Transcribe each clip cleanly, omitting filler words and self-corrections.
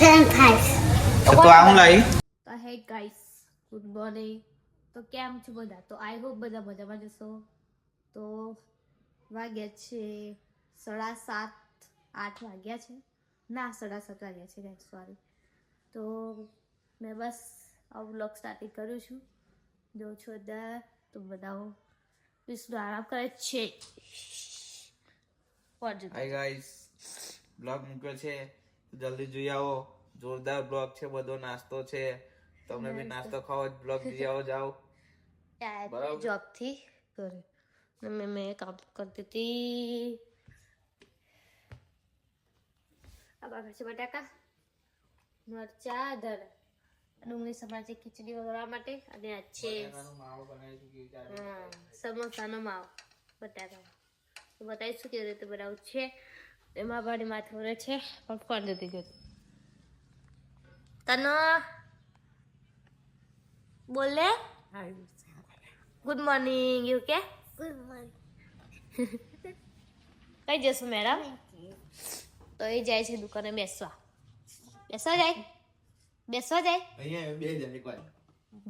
તો આ હું લાવી તો હે ગાઈસ ગુડ મોર્નિંગ. તો કેમ છો બધા? તો આઈ હોપ બધા મજામાં જશો. તો વાગ્યા છે 7:30-8 વાગ્યા છે, ના 7:30 વાગ્યા છે ગાઈસ, સોરી. તો મેં બસ આ વ્લોગ સ્ટાર્ટિંગ કર્યું છું. જો છો તો બધા વિષ્ણુ આરામ કરે છે. હાય ગાઈસ, બ્લોગ મૂક્યો છે, જલ્દી જોઈ આવો. જોરદાર બ્લોગ છે, બધો નાસ્તો છે. તમે બી નાસ્તો ખાઓ, બ્લોગ જોઈ આવો. જાઓ જોબ થી ઘરે મેં કામ કરતી હતી. આ બાકી છે બટાકા, મરચા, ડુંગળી સમારી ખીચડી વગાડવા માટે, અને આ છે સમોસાનો માવો બટાકા. તો બતાવીશું કેવી રીતે બનાવું છે. એમાં બાડી માથે વળે છે પણ ફોન જતી ગયો. તનો બોલે ગુડ મોર્નિંગ. યુ કે ગુડ મોર્નિંગ કઈ જશું મેડમ? તો એ જાય છે દુકાને બેસવા જાય. અહીંયા બે જણ એક વાર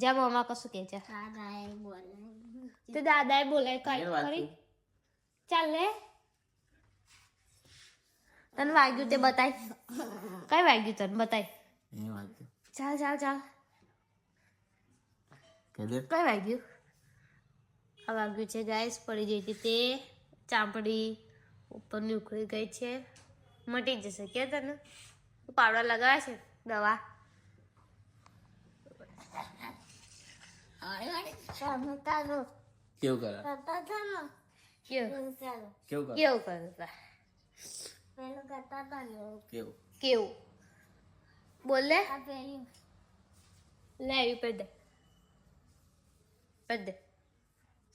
જા મમ્મા કશું કે છે. તો દાદાએ બોલાય કઈ ખરી? ચાલ લે, તને વાગ્યું તે બતાય. કઈ વાગ્યું તને બતાય. ચાલ કઈ વાગ્યું? આ વાગ્યું છે ગાઈસ, પડી જઈ હતી તે ચામડી ઉપરની ઉખડી ગઈ છે. મટી જશે કે તને પાવડા લગાવે છે દવા. કેવું કરે? કેવું બોલે? લે આવી પર દે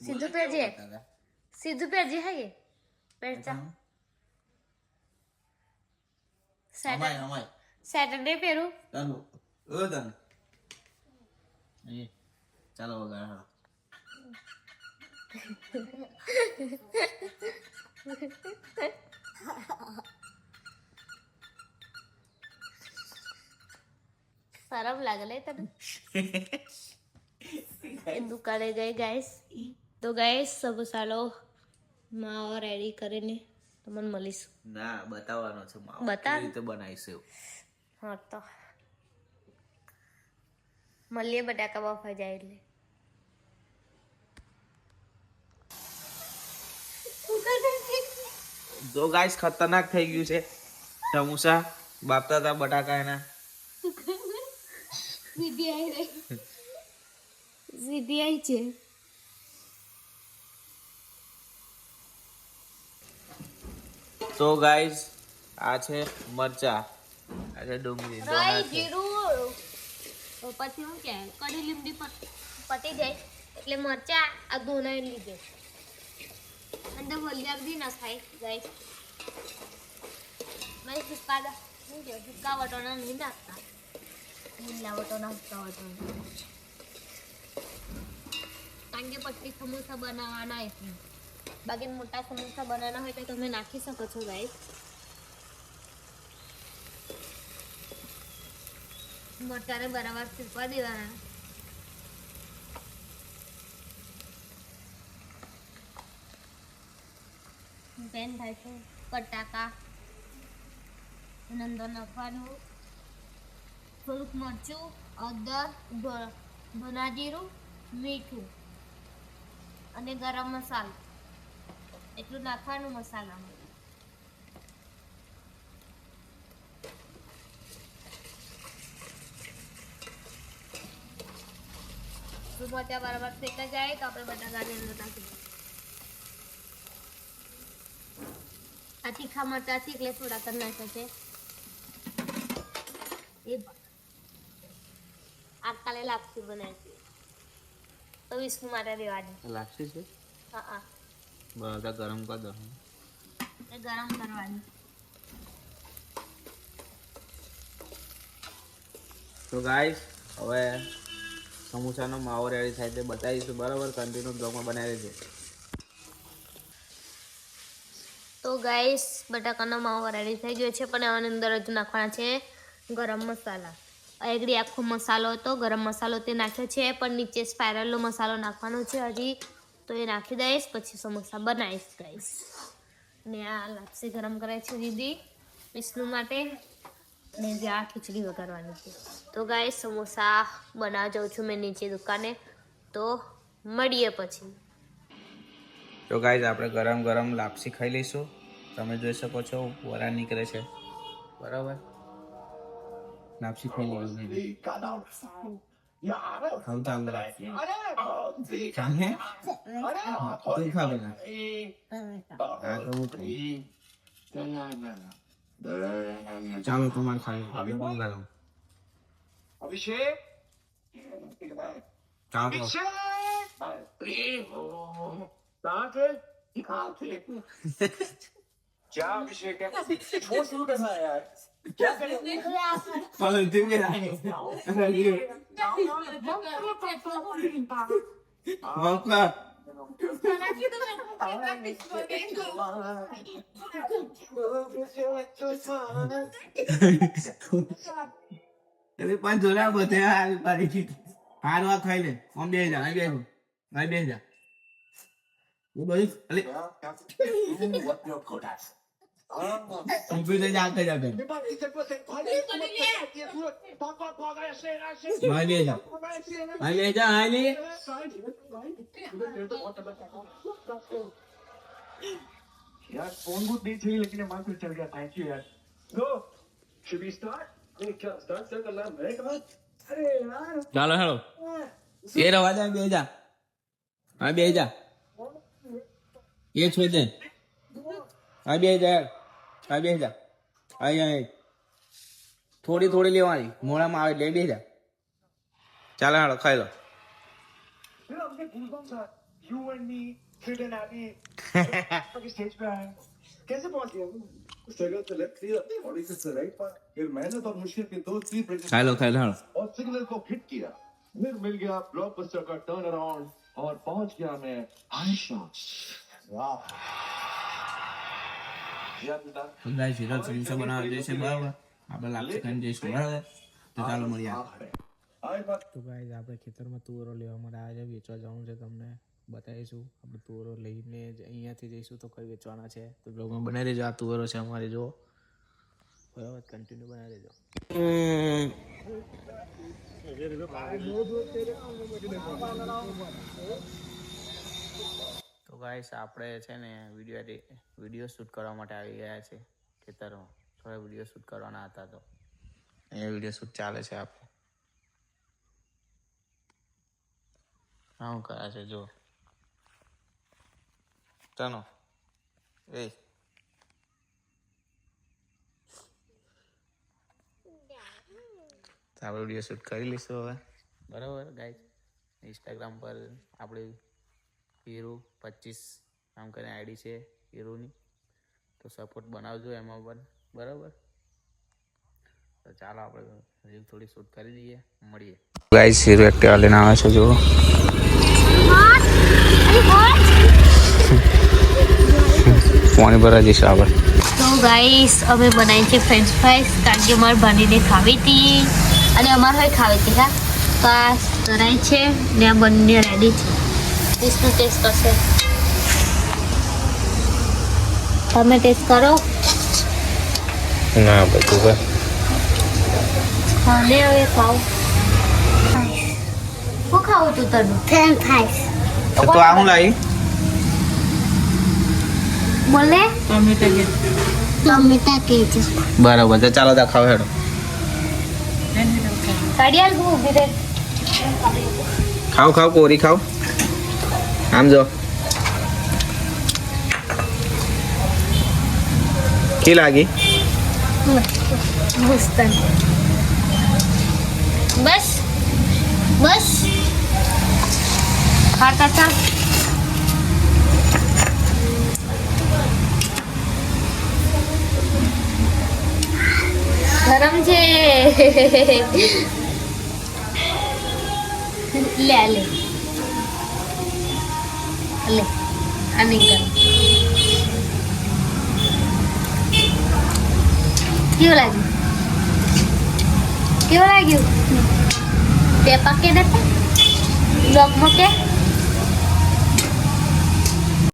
સીધું પેરજે હે પહેરતા. સેટરડે પહેરું. ચાલો વગાડ. શરમ લાગે લે તને. એ દુકાને ગઈ ગાઈસ. તો ગાઈસ સમોસાનો માવો રેડી કરીને તમને મળીશું. ના, બતાવવાનો છે માવો કેવી રીતે બનાવીશું. હા તો મળીએ બટાકા બફાઈ જાય એટલે. જો ગાઈસ ખતરનાક થઈ ગયું છે સમોસા બાપતા હતા બટાકા એના. સીધી આવી છે. તો ગાઈસ આ છે મરચા, આ છે ડુંગળી, જીરું, પછી શું કે કડી લીમડી પતી જાય એટલે મરચા આ ધોનાઈ લીધે અંદર વલિયા બી ના ખાય ગાઈસ. મેં સુકા વટોણા નહીં નાખતા, લીલા વટોણા સુકા વટોણા, કારણ કે પટ્ટી સમોસા બનાવવાના એટલે. બાકી મોટા સમોસા બનાવવાના હોય તો તમે નાખી શકો છો ગાઈસ. મરચાને બરાબર શીખવા દેવાના. પેન થાય છે બટાકા અંદર નાખવાનું, થોડુંક મરચું, હળદર, ધના જીરું, મીઠું અને ગરમ મસાલો એટલું નાખવાનું મસાલામાં. મરચા બરાબર શેકાઈ જાય તો આપણે બટાકાની અંદર નાખી દઈએ. આ તીખા મરચા છે એટલે થોડા કરી નાખે છે. એ કાલે લાપસી બનાવી તો વિષ્ણુ માટે રેવાની લાપસી છે. હા બધા ગરમ કરી દો. એ ગરમ કરવાની. તો ગાઈસ હવે સમોસાનો માવો રેડી થાય તે બતાવીશું, બરાબર? કન્ટિન્યુ બ્લોગમાં બનાવી છે. તો ગાઈસ બટાકાનો માવો રેડી થઈ ગયો છે, પણ આની અંદર હજુ નાખવાના છે ગરમ મસાલા. આગળ આખો મસાલો હતો, ગરમ મસાલો તે નાખ્યો છે, પણ નીચે સ્પાઇરલનો મસાલો નાખવાનો છે હજી, તો એ નાખી દઈશ, પછી સમોસા બનાવીશ ગાઈસ. ને આ લાપસી ગરમ કરે છે દીદી વિષ્ણુ માટે, ને જે આ ખીચડી વઘારવાની છે. તો ગાઈસ સમોસા બનાવવા જાઉં છું મેં નીચે દુકાને, તો મળીએ પછી. તો ગાઈઝ આપણે ગરમ ગરમ લાપસી ખાઈ લઈશું. તમે જોઈ શકો છો વરાળ નીકળે છે, બરાબર. લાપસી ખાઈ લેવાની. ખાવું ચાલુ રાખીએ. ચાલે? તું ખા બેટા. હા તો હું ખાઉં. ચાલો તમારે ખાઈ લો. ગરમ. ચાલો. क्या अभिषेक है वो शुरू करना है यार क्या करें પણ જોડા બધે હાર વાત ખાઈ લે. આમ બે જા, બે જા. કમ્પ્યુટર જાતે જાતે यार फोन बहुत नहीं चाहिए लेकिन माइक चल गया थैंक यू यार गो शुड वी स्टार्ट क्या स्टार्ट करना है कहां अरे यार ચાલો હેલો એ રવા જા બે જા હા બે જા એ છોડ દે હા બે જા હા બે જા આય થોડી થોડી લેવાની મોળામાં આવે લે બે જા ચાલો હેલો ખાઈ લો फिर हमने भूलबम था you and me fit and happy अभी स्टेज पे आए कैसे पहुंच गए स्ट्रगल तो लेफ्ट थी और इस राइट पर फिर मेहनत और मुश्किल के दो तीन ખાઈ લો હેલો और सिग्नल को हिट किया फिर मिल गया ब्लॉकबस्टर का टर्न अराउंड और पहुंच गया मैं आयशा वाह यार बेटा ગાઈસ હીરો સમોસા બનાવવા જઈશે બરાબર આપણે લાપસી ખાઈને જઈશું બરાબર તો ચાલો મળીએ आए बात તો ગાઈઝ આપણે ખેતરમાં તુવેરો લેવા માટે આવ્યા છે, વેચવા જવાનું છે, તમને બતાવીશું. આપણે તુવેરો લઈને જ અહીંયાથી જઈશું તો કઈ વેચવાના છે તો બ્લોગમાં બનાવી દેજો. આ તુવેરો છે અમારે, જો બરાબર, કન્ટિન્યુ બનાવી દેજો. તો ગાઈસ આપણે છે ને વિડીયો શૂટ કરવા માટે આવી ગયા છે ખેતરમાં. થોડા વિડીયો શૂટ કરવાના હતા તો અહીંયા વિડીયો શૂટ ચાલે છે. આપણે શું કરે છે જો ચાલો એ તો આપણે વિડીયો શૂટ કરી લઈશું હવે બરાબર ગાઈસ. ઇન્સ્ટાગ્રામ પર આપણે હીરો 25 નામ કરીને આઈડી છે હીરોની, તો સપોર્ટ બનાવજો એમાં પણ બરાબર. તો ચાલો આપણે રીલ થોડી શૂટ કરી દઈએ, મળીએ. ગાઈસ હીરો એક્ટિવા લઈને આવે છે જો. પાણી ભરા જઈશું આપણે. તો ગાઈસ અમે બનાવી છે ફ્રેન્ચ ફ્રાઈસ, કારણ કે અમારે બનીને ખાવી હતી અને અમારે હવે ખાવી હતી. હા તો આ બનાવી છે ને આ બંને રેડી છે. ટેસ્ટનો ટેસ્ટ કરશે, તમે ટેસ્ટ કરો. ના બધું કર ખાને હવે ખાઓ. શું ખાવું તું તને? French fries. તો આ હું લાવી બોલે ટમેટા કેચપ. બરાબર તો ચાલો તા ખાવ હેડો. કાઢિયાલ તું ઊભી રહે. ખાવ ખાવ કોરી ખાવ. આમ જો કે લાગી મસ્ત. બસ બસ ખાતા હતા. ગરમ છે. લે લે લે આ નહીં ગરમ. કેવું લાગ્યું? કેવું લાગ્યું? બે પાકે નતા બ્લોગમાં કે